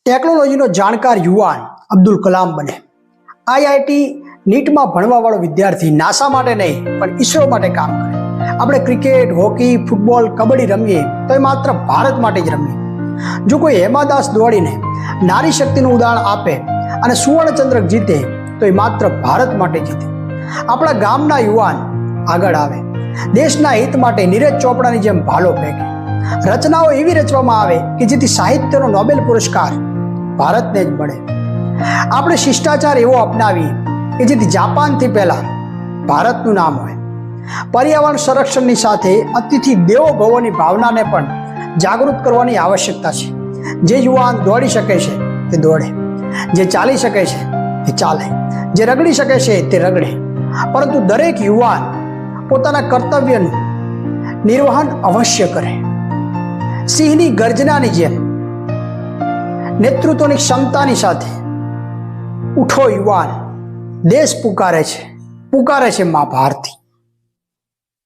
ટેકનોલોજીનો જાણકાર યુવાન અબ્દુલ કલામ બને। આઈઆઈટી નીટમાં ભણવાવાળો વિદ્યાર્થી નાસા માટે નહીં પણ ઈસરો માટે કામ કરે। આપણે ક્રિકેટ, હોકી, ફૂટબોલ, કબડ્ડી રમીએ તો એ માત્ર ભારત માટે જ રમીએ। જો કોઈ હેમાદાસ દોડીને નારી શક્તિનું ઉદાહરણ આપે અને સુવર્ણચંદ્રક જીતે તો એ માત્ર ભારત માટે જીતે। આપણા ગામના યુવાન આગળ આવે, દેશના હિત માટે નીરજ ચોપડાની જેમ ભાલો ફેંકે। રચનાઓ એવી રચવામાં આવે કે જેથી સાહિત્યનો નોબેલ પુરસ્કાર ભારતને જ મળે। આપણે શિષ્ટાચાર એવો અપનાવીએ કે જેથી જાપાનથી પહેલા ભારતનું નામ હોય। પર્યાવરણ સંરક્ષણની સાથે અતિથિ દેવો ભવોની ભાવનાને પણ જાગૃત કરવાની આવશ્યકતા છે। જે યુવાન દોડી શકે છે તે દોડે, જે ચાલી શકે છે તે ચાલે, જે રગડી શકે છે તે રગડે, પરંતુ દરેક યુવાન પોતાના કર્તવ્યનું નિર્વહન અવશ્ય કરે। સિંહની ગર્જનાની જેમ નેતૃત્વની ક્ષમતાની સાથે ઉઠો યુવાન, દેશ પુકારે છે મા ભારતી।